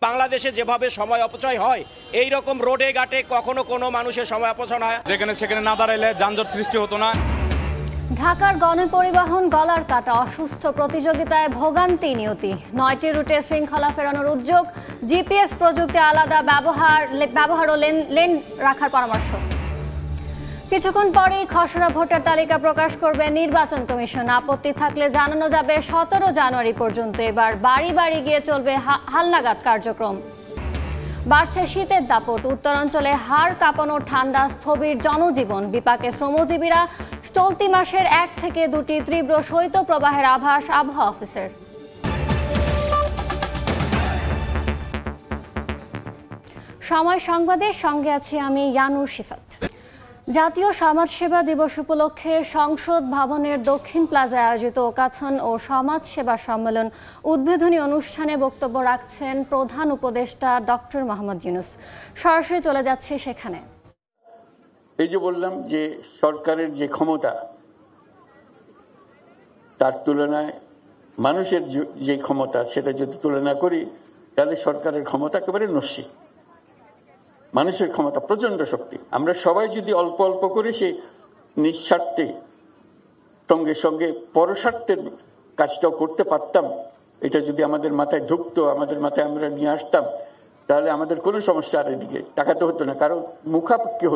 বাংলাদেশে যেভাবে সময় অপচয় হয় এই রকম রোডে ঘাটে কখনো কোনো মানুষের সময় অপচয় হয় যেখানে সেখানে না দাঁড়াইলে যানজট সৃষ্টি হতো না। ঢাকার গণপরিবহন গলার কাটা, অসুস্থ প্রতিযোগিতায় ভোগান্তি নিয়তি। 9টি রুটে শৃঙ্খলা ফেরানোর উদ্যোগ, জিপিএস প্রযুক্তি আলাদা ব্যবহার ও লেন রাখার পরামর্শ। কিছুক্ষণ পরেই খসড়া ভোটার তালিকা প্রকাশ করবে নির্বাচন কমিশন। আপত্তি থাকলে জানানো যাবে 17 জানুয়ারি পর্যন্ত। এবার বাড়ি বাড়ি গিয়ে চলবে হালনাগাদ কার্যক্রম। বাড়ছে শীতের দাপট, উত্তরাঞ্চলে হাড় কাঁপানো ঠান্ডা, স্থবির জনজীবন। বিপাকে শ্রমজীবীরা। চলতি মাসের 1 থেকে 2টি তীব্র শৈত্যপ্রবাহের আভাস আবহাওয়া অফিসের। সময় সংবাদের সঙ্গে আছি আমি ইয়ানুর শিফাত। জাতীয় সমাজসেবা দিবস উপলক্ষে সংসদ ভবনের দক্ষিণ প্লাজায় আয়োজিত ওকাথন ও সমাজসেবা সম্মেলন উদ্বোধনী অনুষ্ঠানে বক্তব্য রাখছেন প্রধান উপদেষ্টা ডক্টর মোহাম্মদ ইউনূস। সরাসরি চলে যাচ্ছে সেখানে। এই যে বললাম যে সরকারের যে ক্ষমতা তার তুলনায় মানুষের যে ক্ষমতা সেটা যদি তুলনা করি তাহলে সরকারের ক্ষমতা একেবারে নস্যি, মানুষের ক্ষমতা প্রচন্ড শক্তি। আমরা সবাই যদি অল্প অল্প করে সেই নিঃস্বার্থে সঙ্গে সঙ্গে পরস্বার্থের কাজটাও করতে পারতাম, এটা যদি আমাদের মাথায় ঢুকতো, আমাদের মাথায় আমরা নিয়ে আসতাম, তাহলে আমাদের কোনো সমস্যা আর এদিকে তাকাতে হতো না, কারো মুখাপেক্ষি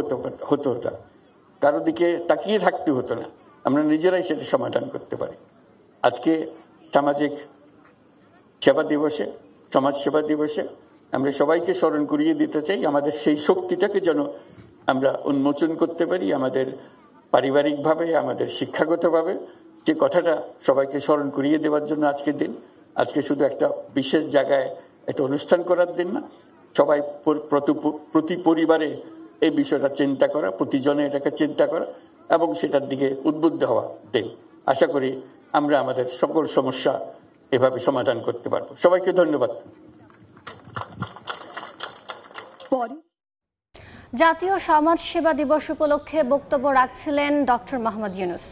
হতো না, কারো দিকে তাকিয়ে থাকতে হতো না। আমরা নিজেরাই সেটা সমাধান করতে পারি। আজকে সামাজিক সেবা দিবসে, সমাজ সেবা দিবসে আমরা সবাইকে স্মরণ করিয়ে দিতে চাই আমাদের সেই শক্তিটাকে যেন আমরা উন্মোচন করতে পারি, আমাদের পারিবারিকভাবে, আমাদের শিক্ষাগতভাবে। যে কথাটা সবাইকে স্মরণ করিয়ে দেওয়ার জন্য আজকের দিন। আজকে শুধু একটা বিশেষ জায়গায় একটা অনুষ্ঠান করার দিন না, সবাই প্রতি পরিবারে এই বিষয়টা চিন্তা করা, প্রতিজনে এটাকে চিন্তা করা এবং সেটার দিকে উদ্বুদ্ধ হওয়া দিন। আশা করি আমরা আমাদের সকল সমস্যা এভাবে সমাধান করতে পারবো। সবাইকে ধন্যবাদ। জাতীয় সমাজসেবা দিবস উপলক্ষে বক্তব্য রাখছিলেন ডক্টর মোহাম্মদ ইউনূস।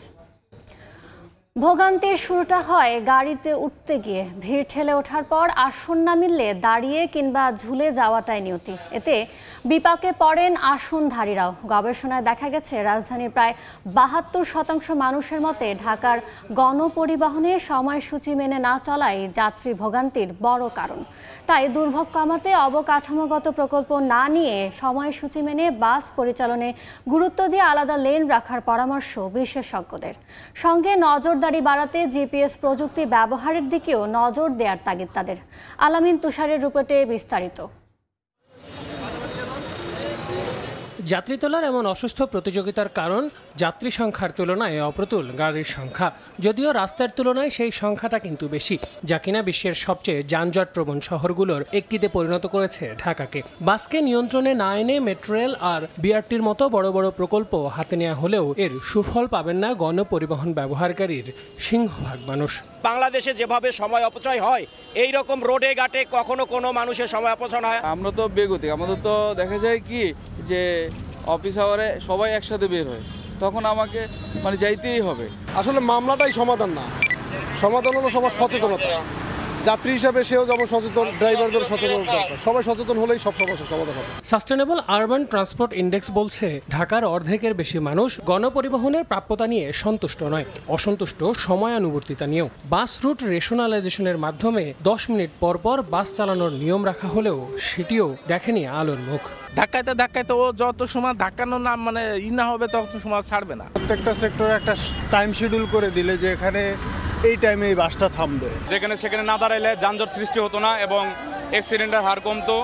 ভোগান্তির শুরুটা হয় গাড়িতে উঠতে গিয়ে। ভিড় ঠেলে ওঠার পর আসন না মিললে দাঁড়িয়ে কিংবা ঝুলে যাওয়াটাই নিয়তি। এতে বিপাকে পড়েন আসনধারীরাও। গবেষণায় দেখা গেছে রাজধানীর প্রায় 72% মানুষের মতে ঢাকার গণপরিবহনে সময়সূচি মেনে না চলাই যাত্রী ভোগান্তির বড় কারণ। তাই দুর্ভোগ কমাতে অবকাঠামোগত প্রকল্প না নিয়ে সময়সূচি মেনে বাস পরিচালনে গুরুত্ব দিয়ে আলাদা লেন রাখার পরামর্শ বিশেষজ্ঞদের। সঙ্গে নজরদারি বাড়াতে জিপিএস প্রযুক্তি ব্যবহারের দিকেও নজর দেওয়ার তাগিদ তাদের। আলামিন তুষারের রিপোর্টে বিস্তারিত। যাত্রী তোলার এমন অসুস্থ প্রতিযোগিতার কারণ যাত্রী সংখ্যার তুলনায় অপ্রতুল গাড়ির সংখ্যা। যদিও রাস্তার তুলনায় সেই সংখ্যাটা কিন্তু বেশি, যা কিনা বিশ্বের সবচেয়ে যানজটপ্রবণ শহরগুলোর একটিতে পরিণত করেছে ঢাকাকে। বাসকে নিয়ন্ত্রণে না এনে মেট্রো রেল আর বিআরটির মতো বড় বড় প্রকল্প হাতে নেওয়া হলেও এর সুফল পাবেন না গণপরিবহন ব্যবহারকারীর সিংহভাগ মানুষ। বাংলাদেশে যেভাবে সময় অপচয় হয় এই রকম রোডে ঘাটে কখনো কোনো মানুষের সময় অপচয় হয়। আমরা তো বেগতিক, আমাদের তো দেখা যায় কি যে অফিস আওয়ারে সবাই একসাথে বের হয়, তখন আমাকে যাইতেই হবে। আসলে মামলাটাই সমাধান না, সমাধান হলো সবার সচেতনতা। যাত্রী হিসাবে সেও যেমন সচেতন, ড্রাইভারদের সচেতন দরকার। সবাই সচেতন হলেই সব সমস্যার সমাধান হবে। সাস্টেনেবল আরবান ট্রান্সপোর্ট ইন্ডেক্স বলছে ঢাকার অর্ধেকের বেশি মানুষ গণপরিবহনের প্রাপ্যতা নিয়ে সন্তুষ্ট নয়, অসন্তুষ্ট সময়ানুবর্তিতা নিয়েও। বাস রুট রেশনালাইজেশনের মাধ্যমে 10 মিনিট পর পর বাস চালানোর নিয়ম রাখা হলেও সেটিও দেখেনি আলোর মুখ। ধাক্কাইতে ধাক্কাইতে ও যত সময় ধাক্কানোর নাম না হবে তত সময় ছাড়বে না। প্রত্যেকটা সেক্টরে একটা টাইম শিডিউল করে দিলে যে এখানে এই টাইমে এই বাসটা থামবে, যেখানে সেখানে না দাঁড়াইলে যানজট সৃষ্টি হতো না এবং অ্যাক্সিডেন্টের হার কমতো।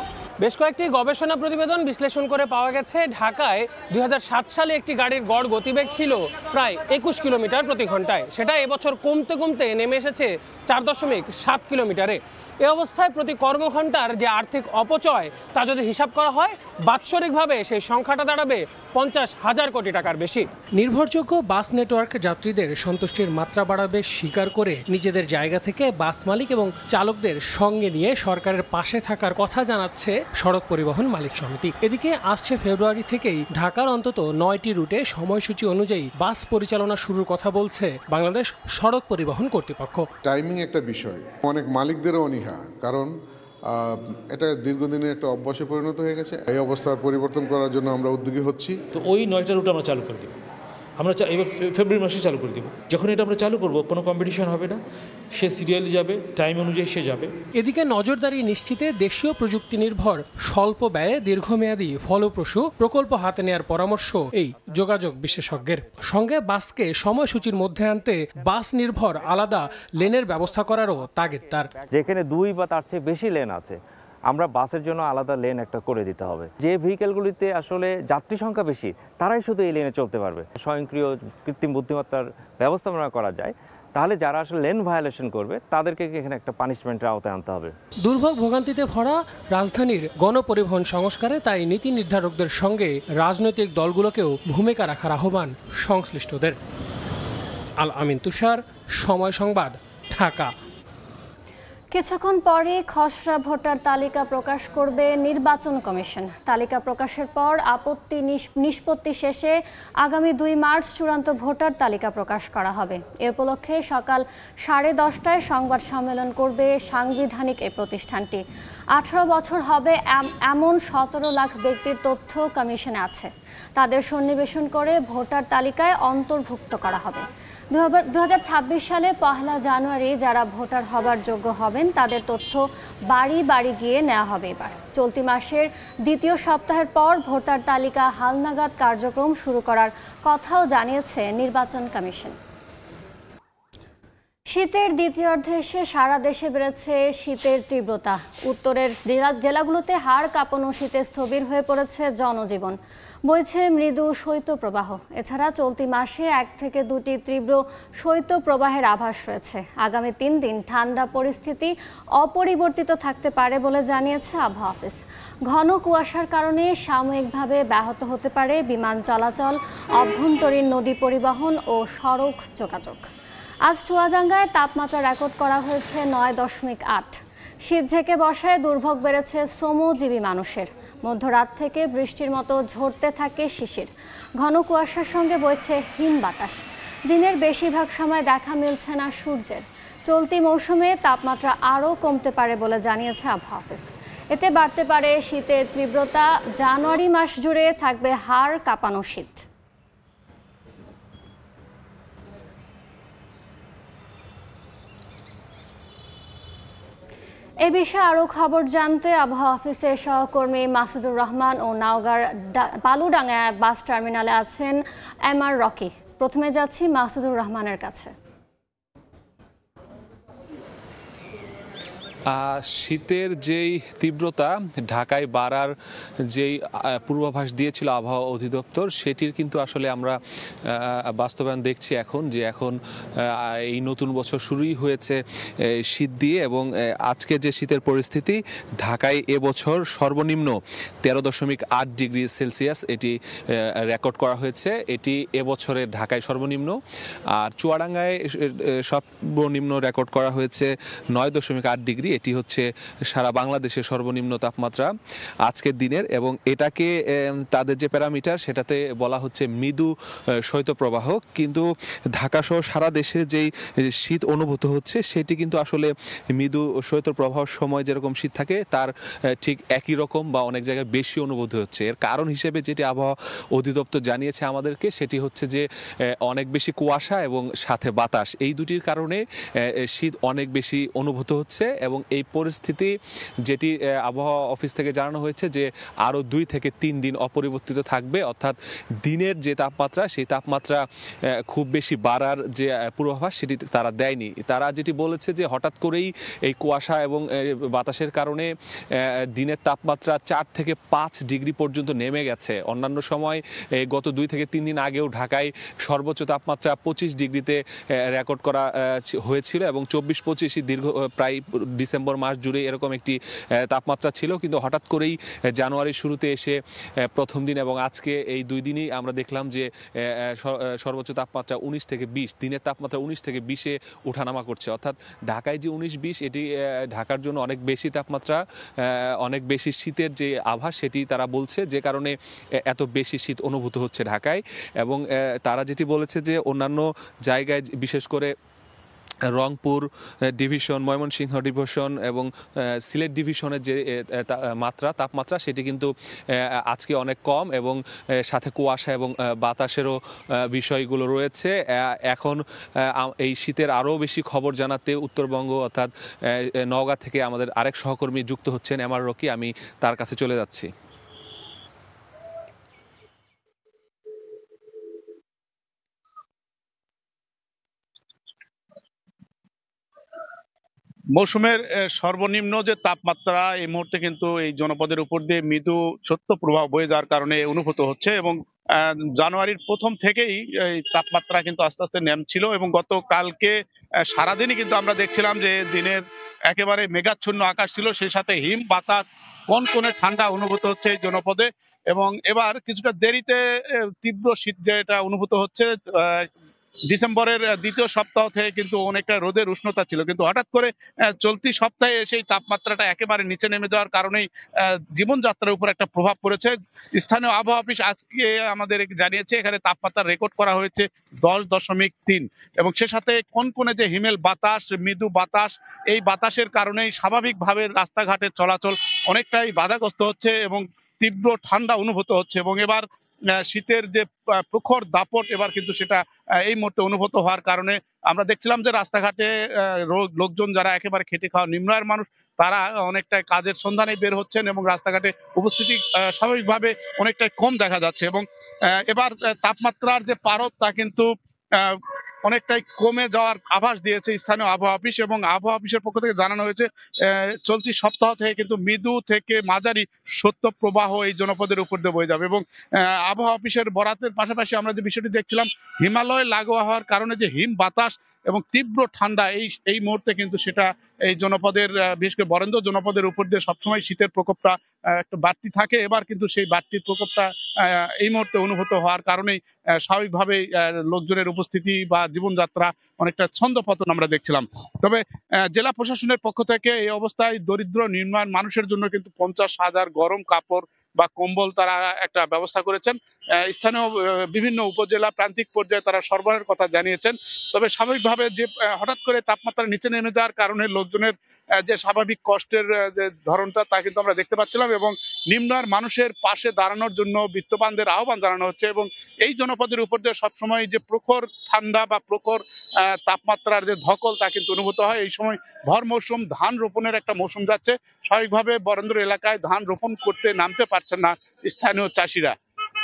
বেশ কয়েকটি গবেষণা প্রতিবেদন বিশ্লেষণ করে পাওয়া গেছে ঢাকায় 2007 সালে একটি গাড়ির গড় গতিবেগ ছিল প্রায় 21 কিলোমিটার প্রতি ঘন্টায়। সেটা এবছর কমতে কমতে নেমে এসেছে 4.7 কিলোমিটারে। এ অবস্থায় প্রতি কর্মঘণ্টার যে আর্থিক অপচয় তা যদি হিসাব করা হয় বাৎসরিকভাবে সেই সংখ্যাটা দাঁড়াবে 50,000 কোটি টাকার বেশি। নির্ভরযোগ্য বাস নেটওয়ার্ক যাত্রীদের সন্তুষ্টির মাত্রা বাড়াবে স্বীকার করে নিজেদের জায়গা থেকে বাস মালিক এবং চালকদের সঙ্গে নিয়ে সরকারের পাশে থাকার কথা জানাচ্ছে সড়ক পরিবহন মালিক সমিতি। এদিকে আসছে ফেব্রুয়ারি থেকেই ঢাকার অন্তত 9টি রুটে সময়সূচি অনুযায়ী বাস পরিচালনা শুরুর কথা বলছে বাংলাদেশ সড়ক পরিবহন কর্তৃপক্ষ। টাইমিং একটা বিষয়, অনেক মালিকদেরও অনীহা, কারণ এটা দীর্ঘদিনের একটা অভ্যাসে পরিণত হয়ে গেছে। এই অবস্থার পরিবর্তন করার জন্য আমরা উদ্যোগী হচ্ছি। তো ওই 9টা রুট আমরা চালু করে দেব, আমরা এবার ফেব্রুয়ারি মাসে চালু করে দেবো। যখন এটা আমরা চালু করব কোনো কম্পিটিশন হবে না, সে সিরিয়ালি যাবে, টাইম অনুযায়ী সে যাবে। এদিকে নজরদারি নিশ্চিতে দেশীয় প্রযুক্তি নির্ভর স্বল্প ব্যয়ে দীর্ঘমেয়াদী ফলপ্রসূ প্রকল্প হাতে নেওয়ার পরামর্শ এই যোগাযোগ বিশেষজ্ঞের। সঙ্গে বাসকে সময়সূচির মধ্যে আনতে বাস নির্ভর আলাদা লেনের ব্যবস্থা করারও তাগিদ তার। যেখানে 2 বা তার চেয়ে বেশি লেন আছে, আমরা বাসের জন্য আলাদা লেন একটা করে দিতে হবে। যে ভেহিকেলগুলিতে আসলে যাত্রী সংখ্যা বেশি, তারাই শুধু এই লেনে চলতে পারবে। স্বয়ংক্রিয় কৃত্রিম বুদ্ধিমত্তার ব্যবস্থাপনা করা যায়, তাহলে যারা আসলে লেন ভায়োলেশন করবে তাদেরকে এখানে একটা পানিশমেন্টের আওতায় আনতে হবে। দুর্ভোগ ভোগান্তিতে ভরা রাজধানীর গণপরিবহন সংস্কারে তাই নীতি নির্ধারকদের সঙ্গে রাজনৈতিক দলগুলোকেও ভূমিকা রাখার আহ্বান সংশ্লিষ্টদের। আল আমিন তুষার, সময় সংবাদ, ঢাকা। কিছুক্ষণ পরে খসড়া ভোটার তালিকা প্রকাশ করবে নির্বাচন কমিশন। তালিকা প্রকাশের পর আপত্তি নিষ্পত্তি শেষে আগামী 2 মার্চ চূড়ান্ত ভোটার তালিকা প্রকাশ করা হবে। এ উপলক্ষে সকাল 10:30টায় সংবাদ সম্মেলন করবে সাংবিধানিক এই প্রতিষ্ঠানটি। 18 বছর হবে এমন 17 লাখ ব্যক্তির তথ্য কমিশনে আছে। তাদের সন্নিবেশন করে ভোটার তালিকায় অন্তর্ভুক্ত করা হবে। 2026 সালে 1 জানুয়ারি যারা ভোটার হবার যোগ্য হবেন তাদের তথ্য বাড়ি বাড়ি গিয়ে নেওয়া হবে। এবার চলতি মাসের 2য় সপ্তাহের পর ভোটার তালিকা হালনাগাদ কার্যক্রম শুরু করার কথাও জানিয়েছে নির্বাচন কমিশন। শীতের দ্বিতীয়ার্ধে এসে সারা দেশে বেড়েছে শীতের তীব্রতা। উত্তরের জেলাগুলোতে হাড় কাঁপানো শীতে স্থবির হয়ে পড়েছে জনজীবন। বইছে মৃদু শৈত্যপ্রবাহ। এছাড়া চলতি মাসে 1 থেকে 2টি তীব্র শৈত্যপ্রবাহের আভাস রয়েছে। আগামী 3 দিন ঠান্ডা পরিস্থিতি অপরিবর্তিত থাকতে পারে বলে জানিয়েছে আবহাওয়া অফিস। ঘন কুয়াশার কারণে সাময়িকভাবে ব্যাহত হতে পারে বিমান চলাচল, অভ্যন্তরীণ নদী পরিবহন ও সড়ক যোগাযোগ। আজ চুয়াডাঙ্গায় তাপমাত্রা রেকর্ড করা হয়েছে 9.8। শীত ঝেঁকে বসায় দুর্ভোগ বেড়েছে শ্রমজীবী মানুষের। মধ্যরাত থেকে বৃষ্টির মতো ঝরতে থাকে শিশির। ঘন কুয়াশার সঙ্গে বইছে হিম বাতাস। দিনের বেশিরভাগ সময় দেখা মিলছে না সূর্যের। চলতি মৌসুমে তাপমাত্রা আরও কমতে পারে বলে জানিয়েছে আবহাওয়া অফিস। এতে বাড়তে পারে শীতের তীব্রতা। জানুয়ারি মাস জুড়ে থাকবে হাড় কাঁপানো শীত। এ বিষয়ে আরও খবর জানতে আবহাওয়া অফিসের সহকর্মী মাসুদুর রহমান ও নওগাঁর বালুডাঙ্গা বাস টার্মিনালে আছেন MR রকি। প্রথমে যাচ্ছি মাসুদুর রহমানের কাছে। শীতের যেই তীব্রতা ঢাকায় বাড়ার যেই পূর্বাভাস দিয়েছিল আবহাওয়া অধিদপ্তর, সেটির কিন্তু আসলে আমরা বাস্তবায়ন দেখছি এখন যে এখন এই নতুন বছর শুরুই হয়েছে শীত দিয়ে। এবং আজকে যে শীতের পরিস্থিতি, ঢাকায় এবছর সর্বনিম্ন 13.8 ডিগ্রি সেলসিয়াস এটি রেকর্ড করা হয়েছে। এটি এবছরের ঢাকায় সর্বনিম্ন। আর চুয়াডাঙ্গায় সর্বনিম্ন রেকর্ড করা হয়েছে 9.8 ডিগ্রি। এটি হচ্ছে সারা বাংলাদেশের সর্বনিম্ন তাপমাত্রা আজকের দিনের। এবং এটাকে তাদের যে প্যারামিটার সেটাতে বলা হচ্ছে মৃদু শৈত্যপ্রবাহ। কিন্তু ঢাকা সহ সারা দেশে যেই শীত অনুভূত হচ্ছে সেটি কিন্তু আসলে মৃদু শৈত্যপ্রবাহের সময় যেরকম শীত থাকে তার ঠিক একই রকম বা অনেক জায়গায় বেশি অনুভূত হচ্ছে। এর কারণ হিসেবে যেটি আবহাওয়া অধিদপ্তর জানিয়েছে আমাদেরকে সেটি হচ্ছে যে অনেক বেশি কুয়াশা এবং সাথে বাতাস, এই দুটির কারণে শীত অনেক বেশি অনুভূত হচ্ছে। এবং এই পরিস্থিতি যেটি আবহাওয়া অফিস থেকে জানানো হয়েছে যে আরও 2 থেকে 3 দিন অপরিবর্তিত থাকবে। অর্থাৎ দিনের যে তাপমাত্রা সেই তাপমাত্রা খুব বেশি বাড়ার যে পূর্বাভাস সেটি তারা দেয়নি। তারা যেটি বলেছে যে হঠাৎ করেই এই কুয়াশা এবং বাতাসের কারণে দিনের তাপমাত্রা 4 থেকে 5 ডিগ্রি পর্যন্ত নেমে গেছে। অন্যান্য সময় গত 2 থেকে 3 দিন আগেও ঢাকায় সর্বোচ্চ তাপমাত্রা 25 ডিগ্রিতে রেকর্ড করা হয়েছিল এবং 24-25 দীর্ঘ প্রায় ডিসেম্বর মাস জুড়ে এরকম একটি তাপমাত্রা ছিল। কিন্তু হঠাৎ করেই জানুয়ারির শুরুতে এসে প্রথম দিন এবং আজকে এই 2 দিনই আমরা দেখলাম যে সর্বোচ্চ তাপমাত্রা 19 থেকে 20, দিনের তাপমাত্রা 19 থেকে 20-এ ওঠানামা করছে। অর্থাৎ ঢাকায় যে 19-20 এটি ঢাকার জন্য অনেক বেশি তাপমাত্রা, অনেক বেশি শীতের যে আভাস সেটি তারা বলছে, যে কারণে এত বেশি শীত অনুভূত হচ্ছে ঢাকায়। এবং তারা যেটি বলেছে যে অন্যান্য জায়গায় বিশেষ করে রংপুর ডিভিশন, ময়মনসিংহ ডিভিশন এবং সিলেট ডিভিশনের যে তাপমাত্রা সেটি কিন্তু আজকে অনেক কম এবং সাথে কুয়াশা এবং বাতাসেরও বিষয়গুলো রয়েছে। এখন এই শীতের আরও বেশি খবর জানাতে উত্তরবঙ্গ অর্থাৎ নওগাঁ থেকে আমাদের আরেক সহকর্মী যুক্ত হচ্ছেন, এমআর রকি। আমি তার কাছে চলে যাচ্ছি। মৌসুমের সর্বনিম্ন যে তাপমাত্রা এই মুহূর্তে কিন্তু এই জনপদের উপর দিয়ে মৃদু সত্য প্রবাহ বয়ে যাওয়ার কারণে অনুভূত হচ্ছে এবং জানুয়ারির প্রথম থেকেই এই তাপমাত্রা কিন্তু আস্তে আস্তে নেমছিল এবং গতকালকে সারাদিনই কিন্তু আমরা দেখছিলাম যে দিনের একেবারে মেঘাচ্ছন্ন আকাশ ছিল, সেই সাথে হিম বাতাস কনকনে ঠান্ডা অনুভূত হচ্ছে এই জনপদে। এবং এবার কিছুটা দেরিতে তীব্র শীত যেটা অনুভূত হচ্ছে। ডিসেম্বরের দ্বিতীয় সপ্তাহ থেকে কিন্তু অনেকটা রোদের উষ্ণতা ছিল, কিন্তু হঠাৎ করে চলতি সপ্তাহে সেই তাপমাত্রাটা একেবারে নিচে নেমে যাওয়ার কারণেই জীবনযাত্রার উপর একটা প্রভাব পড়েছে। স্থানীয় আবহাওয়া অফিস আজকে আমাদের জানিয়েছে এখানে তাপমাত্রা রেকর্ড করা হয়েছে 10.3 এবং সে সাথে কনকনে যে হিমেল বাতাস, মৃদু বাতাস, এই বাতাসের কারণেই স্বাভাবিকভাবে রাস্তাঘাটের চলাচল অনেকটাই বাধাগ্রস্ত হচ্ছে এবং তীব্র ঠান্ডা অনুভূত হচ্ছে। এবং এবার শীতের যে প্রখর দাপট এবার কিন্তু সেটা এই মুহূর্তে অনুভূত হওয়ার কারণে আমরা দেখছিলাম যে রাস্তাঘাটে লোকজন যারা একেবারে খেটে খাওয়া নিম্ন আয়ের মানুষ তারা অনেকটাই কাজের সন্ধানে বের হচ্ছেন এবং রাস্তাঘাটে উপস্থিতি স্বাভাবিকভাবে অনেকটাই কম দেখা যাচ্ছে। এবং এবার তাপমাত্রার যে পারদ তা কিন্তু অনেকটাই কমে যাওয়ার আভাস দিয়েছে স্থানীয় আবহাওয়া অফিস এবং আবহাওয়া অফিসের পক্ষ থেকে জানানো হয়েছে চলতি সপ্তাহ থেকে কিন্তু মৃদু থেকে মাঝারি শৈত্য প্রবাহ এই জনপদের উপর দিয়ে বয়ে যাবে। এবং আবহাওয়া অফিসের বরাতের পাশাপাশি আমরা যে বিষয়টি দেখছিলাম হিমালয় লাগোয়া হওয়ার কারণে যে হিম বাতাস এবং তীব্র ঠান্ডা এই মুহূর্তে কিন্তু সেটা এই জনপদের বিশেষ করে বরেন্দ্র জনপদের উপর দিয়ে সবসময় শীতের প্রকোপটা একটু বাড়তি থাকে। এবার কিন্তু সেই বাড়তির প্রকোপটা এই মুহূর্তে অনুভূত হওয়ার কারণেই স্বাভাবিকভাবেই লোকজনের উপস্থিতি বা জীবনযাত্রা অনেকটা ছন্দপতন আমরা দেখছিলাম। তবে জেলা প্রশাসনের পক্ষ থেকে এই অবস্থায় দরিদ্র নিম্ন মানুষের জন্য কিন্তু 50,000 গরম কাপড় বা কম্বল তারা একটা ব্যবস্থা করেছেন। স্থানীয় বিভিন্ন উপজেলা প্রান্তিক পর্যায়ে তারা সরবরাহের কথা জানিয়েছেন। তবে স্বাভাবিকভাবে যে হঠাৎ করে তাপমাত্রা নিচে নেমে যাওয়ার কারণে লোকজনের যে স্বাভাবিক কষ্টের যে ধরনটা তা কিন্তু আমরা দেখতে পাচ্ছিলাম এবং নিম্ন আয়ের মানুষের পাশে দাঁড়ানোর জন্য বিত্তবানদের আহ্বান জানানো হচ্ছে। এবং এই জনপদের উপর দিয়ে সবসময় যে প্রখর ঠান্ডা বা প্রখর তাপমাত্রার যে ধকল তা কিন্তু অনুভূত হয়। এই সময় ভর মৌসুম ধান রোপণের একটা মৌসুম যাচ্ছে, স্বাভাবিকভাবে বরেন্দ্র এলাকায় ধান রোপণ করতে নামতে পারছেন না স্থানীয় চাষিরা।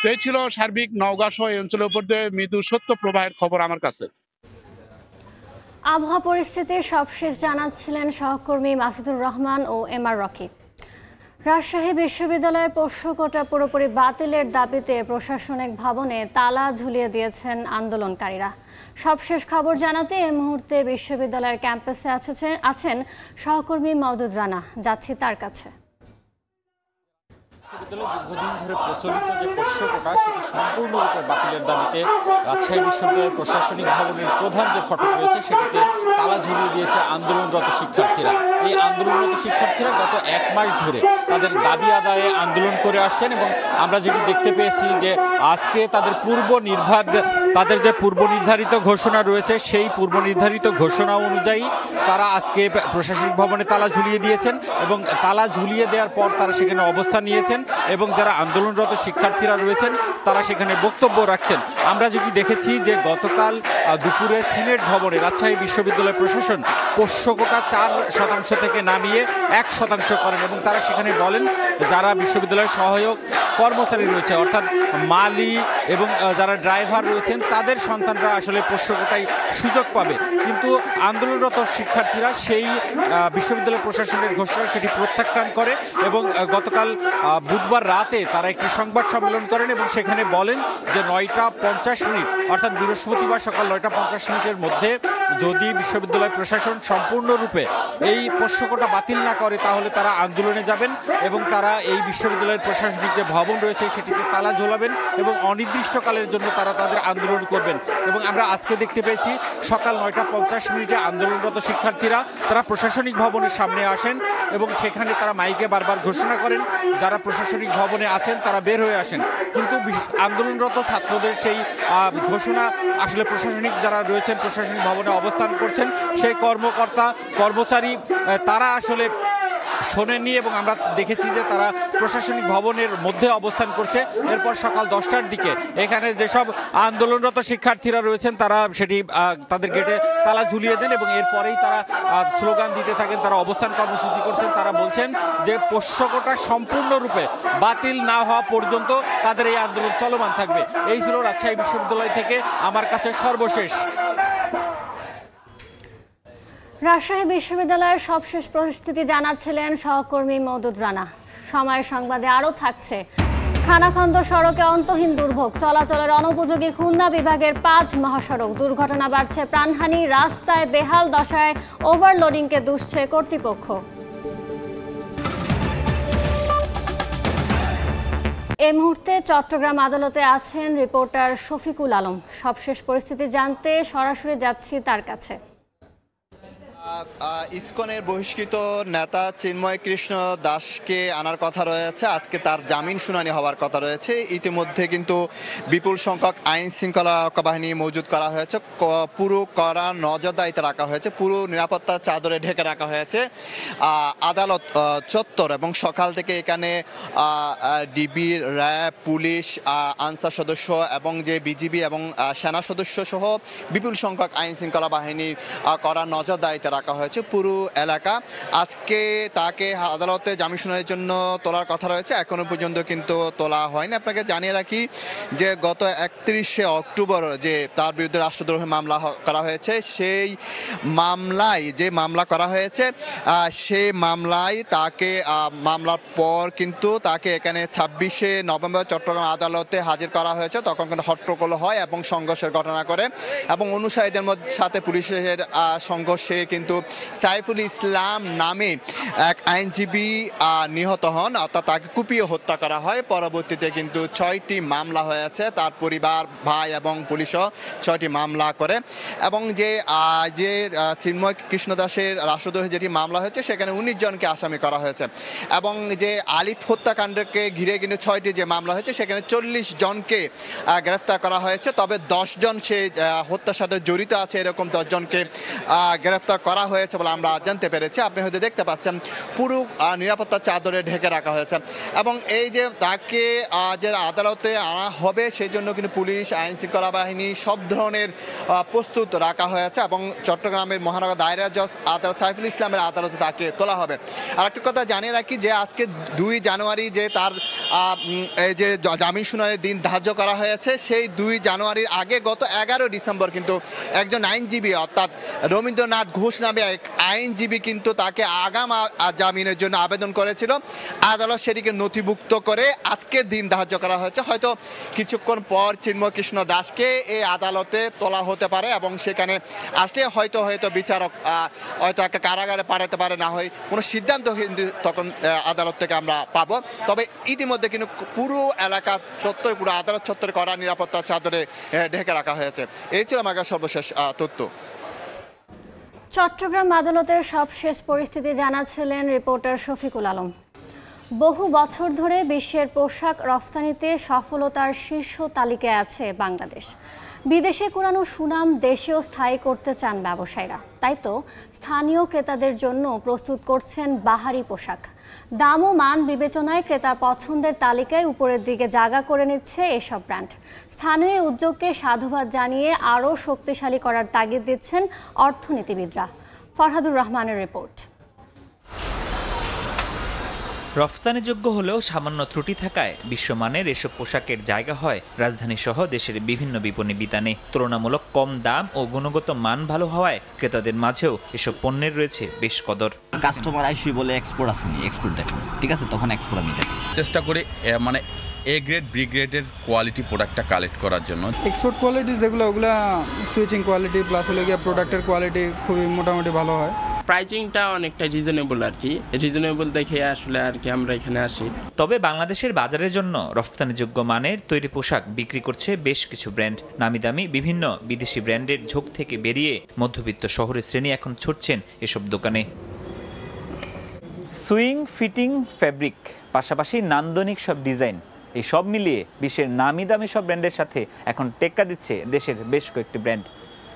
তো এই ছিল সার্বিক নওগাঁ সহ এই অঞ্চলের উপর দিয়ে মৃদু সত্য প্রবাহের খবর আমার কাছে। আবহাওয়া পরিস্থিতির সবশেষ জানাচ্ছিলেন সহকর্মী মাসুদুর রহমান ও এমআর রকি। রাজশাহী বিশ্ববিদ্যালয়ের পোষ্য কোটা পুরোপুরি বাতিলের দাবিতে প্রশাসনিক ভবনে তালা ঝুলিয়ে দিয়েছেন আন্দোলনকারীরা। সবশেষ খবর জানাতে এই মুহূর্তে বিশ্ববিদ্যালয়ের ক্যাম্পাসে আছেন সহকর্মী মওদুদ রানা, যাচ্ছি তার কাছে। দীর্ঘদিন ধরে প্রচলিত যে পোষ্য কোটা সেটি সম্পূর্ণরূপে বাতিলের দাবিতে রাজশাহী বিশ্ববিদ্যালয়ের প্রশাসনিক ভবনের প্রধান যে ফটক রয়েছে সেটিতে তালা ঝুলিয়ে দিয়েছে আন্দোলনরত শিক্ষার্থীরা। এই আন্দোলনরত শিক্ষার্থীরা গত 1 মাস ধরে তাদের দাবি আদায়ে আন্দোলন করে আসছেন এবং আমরা যেটি দেখতে পেয়েছি যে আজকে তাদের তাদের যে পূর্ব নির্ধারিত ঘোষণা রয়েছে সেই পূর্ব নির্ধারিত ঘোষণা অনুযায়ী তারা আজকে প্রশাসনিক ভবনে তালা ঝুলিয়ে দিয়েছেন এবং তালা ঝুলিয়ে দেওয়ার পর তারা সেখানে অবস্থান নিয়েছেন এবং যারা আন্দোলনরত শিক্ষার্থীরা রয়েছেন তারা সেখানে বক্তব্য রাখছেন। আমরা যেটি দেখেছি যে গতকাল দুপুরে সিনেট ভবনে রাজশাহী বিশ্ববিদ্যালয় প্রশাসন পোষ্য কোটা 4% থেকে নামিয়ে 1% করেন এবং তারা সেখানে বলেন যারা বিশ্ববিদ্যালয়ের সহায়ক কর্মচারী রয়েছে অর্থাৎ মালি এবং যারা ড্রাইভার রয়েছেন তাদের সন্তানরা আসলে পোষ্য কোটায় সুযোগ পাবে। কিন্তু আন্দোলনরত শিক্ষার্থীরা সেই বিশ্ববিদ্যালয় প্রশাসনের ঘোষণা সেটি প্রত্যাখ্যান করে এবং গতকাল বুধবার রাতে তারা একটি সংবাদ সম্মেলন করেন এবং সেখানে বলেন যে 9টা 50 মিনিট অর্থাৎ বৃহস্পতিবার সকাল 9টা 50 মিনিটের মধ্যে যদি বিশ্ববিদ্যালয় প্রশাসন সম্পূর্ণরূপে এই পোষ্যকোটা বাতিল না করে তাহলে তারা আন্দোলনে যাবেন এবং তারা এই বিশ্ববিদ্যালয়ের প্রশাসনিক যে ভবন রয়েছে সেটিতে তালা ঝোলাবেন এবং অনির্দিষ্টকালের জন্য তারা তাদের আন্দোলন করবেন। এবং আমরা আজকে দেখতে পেয়েছি সকাল 9:50 আন্দোলনরত শিক্ষার্থীরা তারা প্রশাসনিক ভবনের সামনে আসেন এবং সেখানে তারা মাইকে বারবার ঘোষণা করেন যারা প্রশাসনিক ভবনে আছেন তারা বের হয়ে আসেন, কিন্তু আন্দোলনরত ছাত্রদের সেই ঘোষণা আসলে প্রশাসনিক যারা রয়েছেন প্রশাসনিক ভবনে অবস্থান করছেন সেই কর্মকর্তা কর্মচারী তারা আসলে শোনেননি এবং আমরা দেখেছি যে তারা প্রশাসনিক ভবনের মধ্যে অবস্থান করছে। এরপর সকাল 10টার দিকে এখানে যেসব আন্দোলনরত শিক্ষার্থীরা রয়েছেন তারা সেটি তাদের গেটে তালা ঝুলিয়ে দেন এবং এরপরেই তারা স্লোগান দিতে থাকেন, তারা অবস্থান কর্মসূচি করছেন। তারা বলছেন যে পোষ্যকোটা সম্পূর্ণরূপে বাতিল না হওয়া পর্যন্ত তাদের এই আন্দোলন চলমান থাকবে। এই ছিল রাজশাহী বিশ্ববিদ্যালয় থেকে আমার কাছে সর্বশেষ। রাজশাহী বিশ্ববিদ্যালয়ের সবশেষ পরিস্থিতি জানাচ্ছিলেন সহকর্মী মওদুদ রানা। সময় সংবাদে আরও থাকছে, খানাখন্দ সড়কে অন্তহীন দুর্ভোগ, চলাচলের অনুপযোগী খুলনা বিভাগের 5 মহাসড়ক, দুর্ঘটনা বাড়ছে প্রাণহানি, রাস্তায় বেহাল দশায় ওভারলোডিংকে দুষছে কর্তৃপক্ষ। এই মুহূর্তে চট্টগ্রাম আদালতে আছেন রিপোর্টার শফিকুল আলম। সবশেষ পরিস্থিতি জানতে সরাসরি যাচ্ছি তার কাছে। ইসকনের বহিষ্কৃত নেতা চিন্ময় কৃষ্ণ দাসকে আনার কথা রয়েছে, আজকে তার জামিন শুনানি হওয়ার কথা রয়েছে। ইতিমধ্যে কিন্তু বিপুল সংখ্যক আইন শৃঙ্খলা বাহিনী মজুদ করা হয়েছে, পুরো কড়া নজরদারিতে রাখা হয়েছে, পুরো নিরাপত্তার চাদরে ঢেকে রাখা হয়েছে আদালত চত্বর। এবং সকাল থেকে এখানে ডিবি, র্যাব, পুলিশ, আনসার সদস্য এবং যে বিজিবি এবং সেনা সদস্য সহ বিপুল সংখ্যক আইন শৃঙ্খলা বাহিনীর কড়া নজরদারিতে রাখা হয়েছে পুরো এলাকা। আজকে তাকে আদালতে জামিন শুনানির জন্য তোলার কথা রয়েছে, এখনো পর্যন্ত কিন্তু তোলা হয়নি। আপনাকে জানিয়ে রাখি যে গত 31শে অক্টোবর যে তার বিরুদ্ধে রাষ্ট্রদ্রোহী মামলা করা হয়েছে, সেই মামলায় যে মামলা করা হয়েছে সেই মামলায় তাকে মামলার পর কিন্তু তাকে এখানে 26শে নভেম্বর চট্টগ্রাম আদালতে হাজির করা হয়েছে। তখন কিন্তু হট্টগোল হয় এবং সংঘর্ষের ঘটনা করে এবং অনুসারীদের সাথে পুলিশের সংঘর্ষে কিন্তু সাইফুল ইসলাম নামে এক আইনজীবী নিহত হন, অর্থাৎ তাকে কুপিয়ে হত্যা করা হয়। পরবর্তীতে কিন্তু 6টি মামলা হয়েছে, তার পরিবার, ভাই এবং পুলিশও 6টি মামলা করে। এবং যে চিন্ময় কৃষ্ণ দাসের রাষ্ট্রদ্রোহী যেটি মামলা হয়েছে সেখানে 19 জনকে আসামি করা হয়েছে। এবং যে আলিফ হত্যাকাণ্ডকে ঘিরে কিন্তু 6টি যে মামলা হয়েছে সেখানে 40 জনকে গ্রেফতার করা হয়েছে। তবে 10 জন সেই হত্যার সাথে জড়িত আছে এরকম 10 জনকে গ্রেফতার করা হয়েছে বলে আমরা জানতে পেরেছি। আপনি হয়তো দেখতে পাচ্ছেন পুরো নিরাপত্তার চাদরে ঢেকে রাখা হয়েছে। এবং এই যে তাকে যে আদালতে আনা হবে সেই জন্য কিন্তু পুলিশ, আইন শৃঙ্খলা বাহিনী সব ধরনের প্রস্তুত রাখা হয়েছে এবং চট্টগ্রামের মহানগর দায়রা জজ আদালত সাইফুল ইসলামের আদালতে তাকে তোলা হবে। আর একটা কথা জানিয়ে রাখি যে আজকে 2 জানুয়ারি যে তার এই যে জামিন শুনানির দিন ধার্য করা হয়েছে, সেই 2 জানুয়ারির আগে গত 11 ডিসেম্বর কিন্তু একজন আইনজীবী অর্থাৎ রবীন্দ্রনাথ ঘোষ নামে এক আইনজীবী কিন্তু তাকে আগাম জামিনের জন্য আবেদন করেছিল। আদালত সেটিকে নথিভুক্ত করে আজকে দিন ধার্য করা হয়েছে। হয়তো কিছুক্ষণ পর চিন্ময় কৃষ্ণ দাসকে এই আদালতে তোলা হতে পারে এবং সেখানে আসলে হয়তো বিচারক হয়তো একটা কারাগারে পাঠাতে পারে, না হয় কোনো সিদ্ধান্ত কিন্তু তখন আদালত থেকে আমরা পাবো। তবে ইতিমধ্যে কিন্তু পুরো এলাকা চত্বর, পুরো আদালত চত্বর করা নিরাপত্তার চাদরে ঢেকে রাখা হয়েছে। এই ছিল আমার সর্বশেষ তথ্য। চট্টগ্রাম আদালতের সবশেষ পরিস্থিতি জানাচ্ছিলেন রিপোর্টার শফিকুল আলম। বহু বছর ধরে বিশ্বের পোশাক রফতানিতে সফলতার শীর্ষ তালিকায় আছে বাংলাদেশ। বিদেশে কুড়ানো সুনাম দেশেও স্থায়ী করতে চান ব্যবসায়ীরা, তাই তো স্থানীয় ক্রেতাদের জন্য প্রস্তুত করছেন বাহারি পোশাক। দাম ও মান বিবেচনায় ক্রেতার পছন্দের তালিকায় উপরের দিকে জায়গা করে নিচ্ছে এসব ব্র্যান্ড। স্থানীয় উদ্যোগকে সাধুবাদ জানিয়ে আরও শক্তিশালী করার তাগিদ দিচ্ছেন অর্থনীতিবিদরা। ফরহাদুর রহমানের রিপোর্ট। রফতানিযোগ্য হলেও সামান্য ত্রুটি থাকায় বিশ্বমানের এসব পোশাকের জায়গা হয় রাজধানী সহ দেশের বিভিন্ন বিপণী বিতানে। তুলনামূলক কম দাম ও গুণগত মান ভালো হওয়ায় ক্রেতাদের মাঝেও এসব পণ্যের রয়েছে বেশ কদর। কাস্টমার আইসি বলে এক্সপোর্ট আসেনি, এক্সপোর্ট দেখেন, ঠিক আছে, তখন এক্সপোর্ট আমি দেখি। চেষ্টা করি মানে এ গ্রেড বি গ্রেডের কোয়ালিটি প্রোডাক্টটা কালেক্ট করার জন্য। এক্সপোর্ট কোয়ালিটি যেগুলো ওগুলা সুইচিং কোয়ালিটি প্লাস হলে গিয়ে প্রোডাক্টের কোয়ালিটি খুবই মোটামুটি ভালো হয়। প্রাইসিংটা অনেকটা রিজনেবল আর কি, রিজনেবল দেখে আসলে আর কি আমরা এখানে আসি। তবে বাংলাদেশের বাজারের জন্য রফতানিযোগ্য মানের তৈরি পোশাক বিক্রি করছে বেশ কিছু ব্র্যান্ড। নামি দামি বিভিন্ন বিদেশি ব্র্যান্ডের ঝোঁক থেকে বেরিয়ে মধ্যবিত্ত শহরের শ্রেণী এখন ছুটছেন এসব দোকানে। সুইং, ফিটিং, ফ্যাব্রিক, পাশাপাশি নান্দনিক সব ডিজাইন, এই সব মিলিয়ে বিশ্বের নামি দামি সব ব্র্যান্ডের সাথে এখন টেক্কা দিচ্ছে দেশের বেশ কয়েকটি ব্র্যান্ড।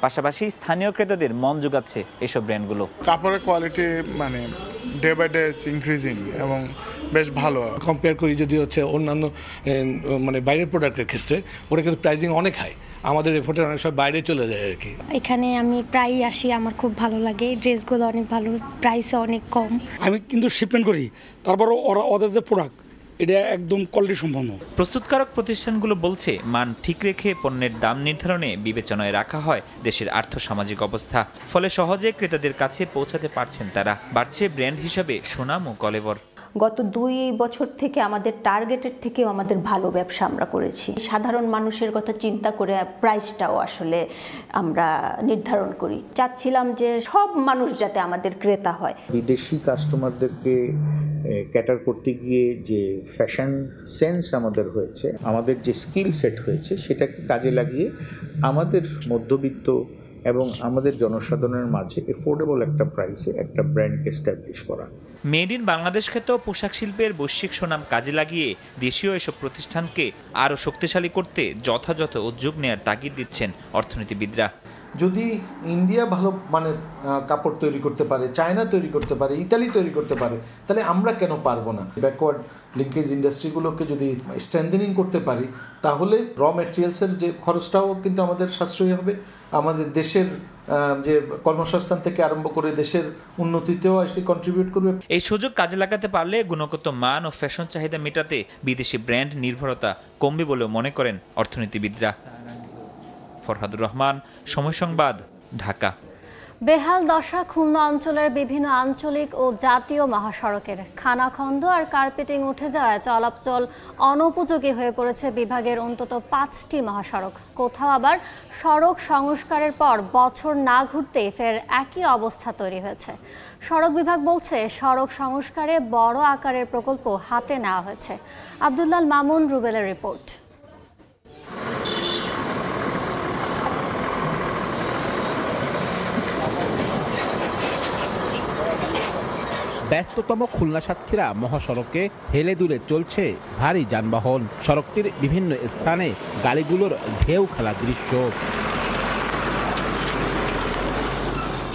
পাশাপাশি স্থানীয় ক্রেতাদের মন জোগাচ্ছে এসব ব্র্যান্ডগুলো। কাপড়ের কোয়ালিটি মানে ডে বাই ডে ইনক্রিজিং এবং বেশ ভালো কম্পেয়ার করি যদি হচ্ছে অন্যান্য মানে বাইরের প্রোডাক্টের ক্ষেত্রে, ওরা কিন্তু প্রাইসিং অনেক হাই, আমাদের এফোর্টে অনেক সময় বাইরে চলে যায় আর কি। এখানে আমি প্রায়ই আসি, আমার খুব ভালো লাগে, ড্রেসগুলো অনেক ভালো, প্রাইসে অনেক কম। আমি কিন্তু শিপমেন্ট করি, তারপর ওদের যে প্রোডাক্ট এটা একদম কোয়ালিটি সম্পন্ন। প্রস্তুতকারক প্রতিষ্ঠানগুলো বলছে মান ঠিক রেখে পণ্যের দাম নির্ধারণে বিবেচনায় রাখা হয় দেশের আর্থসামাজিক অবস্থা, ফলে সহজে ক্রেতাদের কাছে পৌঁছাতে পারছেন তারা। বাড়ছে ব্র্যান্ড হিসাবে সুনাম ও কলেবর। গত 2 বছর থেকে আমাদের টার্গেটের থেকেও আমাদের ভালো ব্যবসা আমরা করেছি। সাধারণ মানুষের কথা চিন্তা করে প্রাইসটাও আসলে আমরা নির্ধারণ করি। চাচ্ছিলাম যে সব মানুষ যাতে আমাদের ক্রেতা হয়। বিদেশি কাস্টমারদেরকে ক্যাটার করতে গিয়ে যে ফ্যাশন সেন্স আমাদের হয়েছে, আমাদের যে স্কিল সেট হয়েছে, সেটাকে কাজে লাগিয়ে আমাদের মধ্যবিত্ত এবং আমাদের জনসাধারণের মাঝে এফোর্ডেবল একটা প্রাইসে একটা ব্র্যান্ডকে এস্টাবলিশ করা। মেড ইন বাংলাদেশ খ্যাত পোশাক শিল্পের বৈশ্বিক সুনাম কাজে লাগিয়ে দেশীয় এসব প্রতিষ্ঠানকে আরও শক্তিশালী করতে যথাযথ উদ্যোগ নেওয়ার তাগিদ দিচ্ছেন অর্থনীতিবিদরা। যদি ইন্ডিয়া ভালো মানের কাপড় তৈরি করতে পারে, চায়না তৈরি করতে পারে, ইতালি তৈরি করতে পারে, তাহলে আমরা কেন পারবো না? ব্যাকওয়ার্ড লিঙ্কেজ ইন্ডাস্ট্রিগুলোকে যদি স্ট্রেংথেনিং করতে পারি, তাহলে র ম্যাটেরিয়ালসের যে খরচটাও কিন্তু আমাদের সাশ্রয়ী হবে, আমাদের দেশের যে কর্মসংস্থান থেকে আরম্ভ করে দেশের উন্নতিতেও আসলে কন্ট্রিবিউট করবে। এই সুযোগ কাজে লাগাতে পারলে গুণগত মান ও ফ্যাশন চাহিদা মেটাতে বিদেশি ব্র্যান্ড নির্ভরতা কমবে বলেও মনে করেন অর্থনীতিবিদরা। ফরহাদুর রহমান, সময় সংবাদ, ঢাকা। বেহাল দশা খুলনা অঞ্চলের বিভিন্ন আঞ্চলিক ও জাতীয় মহাসড়কের। খানাখন্দ আর কার্পেটিং উঠে যাওয়ায় চলাচল অনুপযোগী হয়ে পড়েছে বিভাগের অন্তত 5টি মহাসড়ক। কোথাও আবার সড়ক সংস্কারের পর বছর না ঘুরতেই ফের একই অবস্থা তৈরি হয়েছে। সড়ক বিভাগ বলছে সড়ক সংস্কারে বড় আকারের প্রকল্প হাতে নেওয়া হয়েছে। আব্দুল্লাহ মামুন, রুবেলের রিপোর্ট। ব্যস্ততম খুলনা সাতক্ষীরা মহাসড়কে হেলে দুলে চলছে ভারী যানবাহন। সড়কটির বিভিন্ন স্থানে গাড়িগুলোর ঢেউ খেলা দৃশ্য।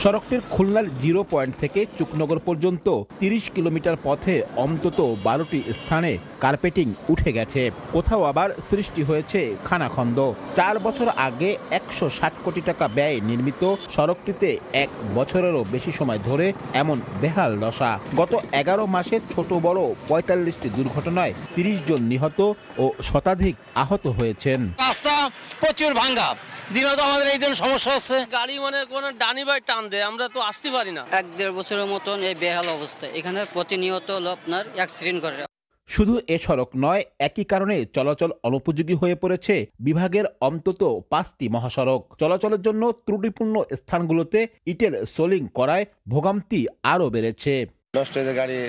সড়কটির খুলনার 0 পয়েন্ট থেকে চুকনগর পর্যন্ত 30 কিলোমিটার পথে অন্তত 12টি স্থানে কার্পেটিং উঠে গেছে। কোথাও আবার সৃষ্টি হয়েছে খানাখন্দ। 4 বছর আগে 160 কোটি টাকা ব্যয়ে নির্মিত সড়কটিতে 1 বছরেরও বেশি সময় ধরে এমন বেহাল দশা। গত 11 মাসে ছোট বড় 45টি দুর্ঘটনায় 30 জন নিহত ও শতাধিক আহত হয়েছেন। রাস্তা প্রচুর ভাঙা, দিনত আমাদের এই জন্য সমস্যা হচ্ছে। গাড়ি মানে কোন ডানি বাই টান দেয়, আমরা তো আসতে পারি না। 1-1.5 বছরের মতন এই বেহাল অবস্থা। এখানে প্রতিনিয়ত আপনার অ্যাক্সিডেন্ট করে। শুধু এ সড়ক নয়, একই কারণে চলাচল অনুপযোগী হয়ে পড়েছে বিভাগের অন্তত 5টি মহাসড়ক। চলাচলের জন্য ত্রুটিপূর্ণ স্থানগুলোতে ইটের সোলিং করায় ভোগান্তি আরও বেড়েছে। নষ্ট হয়ে গাড়ি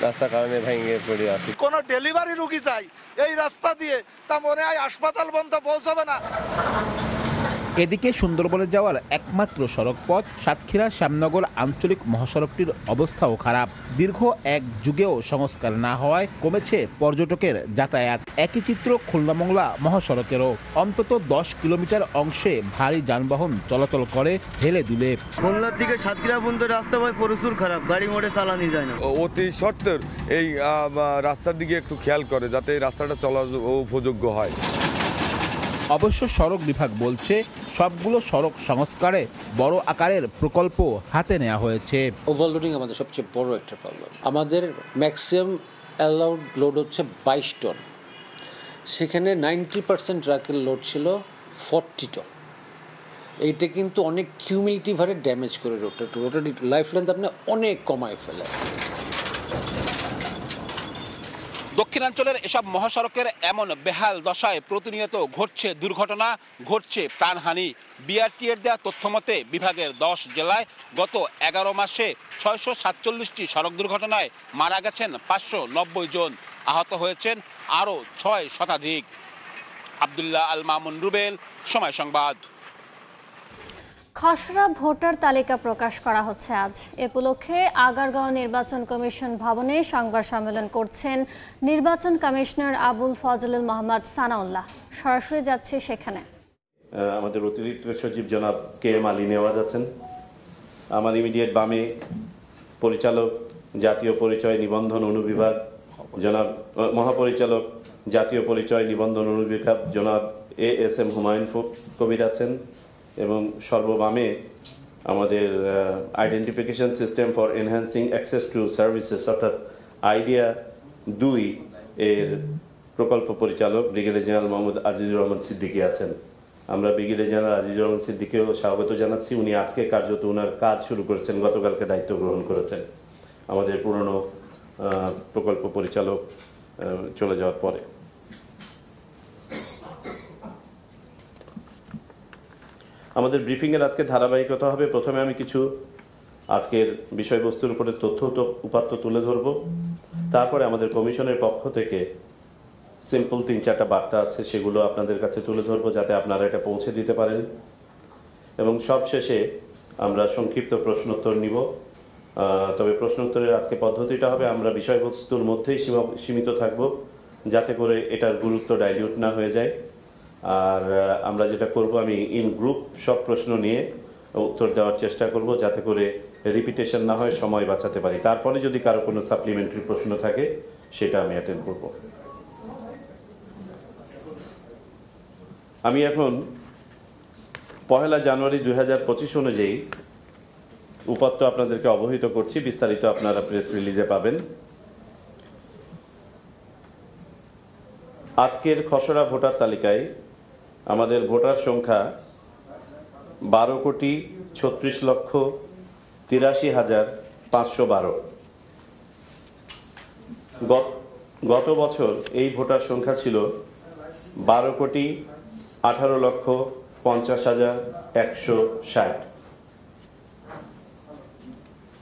রাস্তার কারণে ভেঙে পড়ে আছে। কোন ডেলিভারি রুগী চাই এই রাস্তা দিয়ে, তা মনে হয় হাসপাতাল বন্ধ পৌঁছাবে না। এদিকে সুন্দরবনে যাওয়ার একমাত্র সড়ক পথ সাতক্ষীরা শ্যামনগর আঞ্চলিক মহাসড়কটির অবস্থাও খারাপ। দীর্ঘ 1 যুগেও সংস্কার না হওয়ায় কমেছে পর্যটকের যাতায়াত। একই চিত্র খুলনা মংলা মহাসড়কেরও। অন্তত 10 কিলোমিটার অংশে ভারী যানবাহন চলাচল করে হেলে দুলে। খুলনার দিকে সাতক্ষীরা পর্যন্ত রাস্তা ভাই প্রচুর খারাপ, গাড়ি মোটে চালানো যায় না। অতি সত্ত্বর এই রাস্তার দিকে একটু খেয়াল করে যাতে এই রাস্তাটা চলা উপযোগ্য হয়। অবশ্য সড়ক বিভাগ বলছে সবগুলো সড়ক সংস্কারে বড় আকারের প্রকল্প হাতে নেওয়া হয়েছে। ওভারলোডিং আমাদের সবচেয়ে বড় একটা প্রবলেম। আমাদের ম্যাক্সিমাম অ্যালাউড লোড হচ্ছে 22 টন, সেখানে 90% ট্রাকের লোড ছিল 40 টন। এইটা কিন্তু অনেক কিউমিলেটিভ হারে ড্যামেজ করে রোডটা লাইফ লেন্থ আপনি অনেক কমায় ফেলে। দক্ষিণাঞ্চলের এসব মহাসড়কের এমন বেহাল দশায় প্রতিনিয়ত ঘটছে দুর্ঘটনা, ঘটছে প্রাণহানি। বিআরটি এর দেওয়া তথ্য মতে বিভাগের 10 জেলায় গত 11 মাসে 647টি সড়ক দুর্ঘটনায় মারা গেছেন 590 জন, আহত হয়েছেন আরও 6 শতাধিক। আব্দুল্লাহ আল মামুন রুবেল, সময় সংবাদ। খসড়া ভোটার তালিকা প্রকাশ করা হচ্ছে আজ। এ উপলক্ষে আগারগাঁও নির্বাচন কমিশন ভবনে সংবাদ সম্মেলন করছেন নির্বাচন কমিশনার আবুল ফজলুল মোহাম্মদ সানাউল্লাহ। সরাসরি যাচ্ছে সেখানে। আমাদের অতিরিক্ত সচিব জনাব কে এম আলী নেওয়াজ আছেন। আমার ইমিডিয়েট বামে পরিচালক জাতীয় পরিচয় নিবন্ধন অনুবিভাগ জনাব মহাপরিচালক জাতীয় পরিচয় নিবন্ধন অনুবিভাগ জনাব ASM হুমায়ুন কবির আছেন এবং সর্ববামে আমাদের identification system for enhancing access to services অর্থাৎ আইডিয়া 2 এর প্রকল্প পরিচালক ব্রিগেডিয়ার জেনারেল মোহাম্মদ আজিজুর রহমান সিদ্দিকী আছেন। আমরা ব্রিগেডিয়ার জেনারেল আজিজুর রহমান সিদ্দিকীকেও স্বাগত জানাচ্ছি। উনি আজকে কার্যত ওনার কাজ শুরু করেছেন, গতকালকে দায়িত্ব গ্রহণ করেছেন আমাদের পুরনো প্রকল্প পরিচালক চলে যাওয়ার পরে। আমাদের ব্রিফিংয়ের আজকে ধারাবাহিকতা হবে। প্রথমে আমি কিছু আজকের বিষয়বস্তুর উপরে তথ্য উপাত্ত তুলে ধরব, তারপরে আমাদের কমিশনের পক্ষ থেকে সিম্পল 3-4টা বার্তা আছে, সেগুলো আপনাদের কাছে তুলে ধরবো যাতে আপনারা এটা পৌঁছে দিতে পারেন। এবং সবশেষে আমরা সংক্ষিপ্ত প্রশ্নোত্তর নিব। তবে প্রশ্নোত্তরের আজকে পদ্ধতিটা হবে আমরা বিষয়বস্তুর মধ্যেই সীমিত থাকব, যাতে করে এটার গুরুত্ব ডাইলিউট না হয়ে যায়। আর আমরা যেটা করব, আমি ইন গ্রুপ সব প্রশ্ন নিয়ে উত্তর দেওয়ার চেষ্টা করব যাতে করে রিপিটেশন না হয়, সময় বাঁচাতে পারি। তারপরে যদি কারো কোনো সাপ্লিমেন্টারি প্রশ্ন থাকে সেটা আমি অ্যাটেন্ড করব। আমি এখন 1 জানুয়ারি 2025 অনুযায়ী উপাত্ত আপনাদেরকে অবহিত করছি, বিস্তারিত আপনারা প্রেস রিলিজে পাবেন। আজকের খসড়া ভোটার তালিকায় আমাদের ভোটার সংখ্যা 12,36,83,512। গত বছর এই ভোটার সংখ্যা ছিল 12,18,50,160।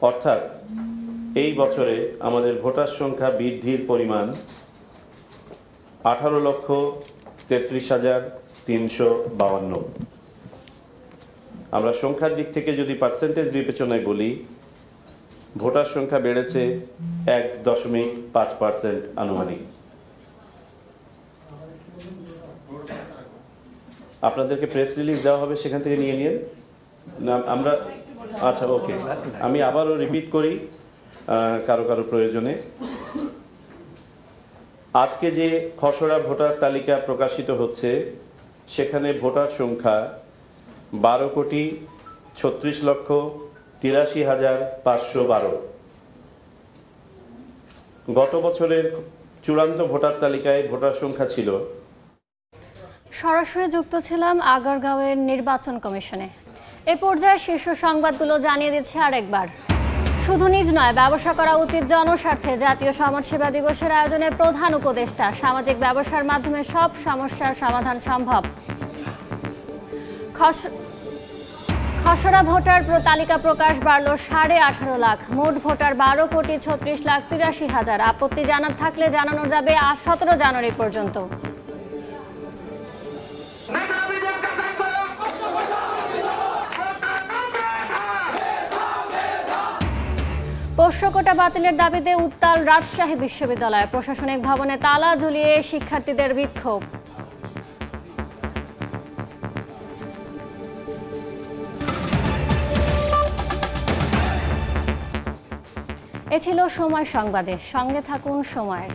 অর্থাৎ এই বছরে আমাদের ভোটার সংখ্যা বৃদ্ধির পরিমাণ 18,33,352। আমরা সংখ্যার দিক থেকে যদি পার্সেন্টেজ বিবেচনায় বলি, ভোটার সংখ্যা বেড়েছে 1.5% আনুমানিক। আপনাদেরকে প্রেস রিলিজ দেওয়া হবে, সেখান থেকে নিয়ে নিন না আমরা। আচ্ছা, ওকে, আমি আবারও রিপিট করি কারো প্রয়োজনে। আজকে যে খসড়া ভোটার তালিকা প্রকাশিত হচ্ছে সেখানে ভোটার সংখ্যা 12,36,83,512। গত বছরের চূড়ান্ত ভোটার তালিকায় ভোটার সংখ্যা ছিল। সরাসরি যুক্ত ছিলাম আগারগাঁওয়ের নির্বাচন কমিশনে। এ পর্যায়ে শীর্ষ সংবাদগুলো জানিয়ে দিচ্ছে আরেকবার। শুধু নিজ নয়, ব্যবসা করা উচিত জনস্বার্থে। জাতীয় সমাজসেবা দিবসের আয়োজনে প্রধান উপদেষ্টা। সামাজিক ব্যবসার মাধ্যমে সব সমস্যার সমাধান সম্ভব। খসড়া ভোটার তালিকা প্রকাশ বাড়ল 18.5 লাখ। মোট ভোটার 12,36,83,000। আপত্তি জানার থাকলে জানানো যাবে 17 জানুয়ারি পর্যন্ত। পোষ্য কোটা বাতিলের দাবিতে উত্তাল রাজশাহী বিশ্ববিদ্যালয়। প্রশাসনিক ভবনে তালা ঝুলিয়ে শিক্ষার্থীদের বিক্ষোভ। এ ছিল সময় সংবাদে। সঙ্গে থাকুন সময়ের।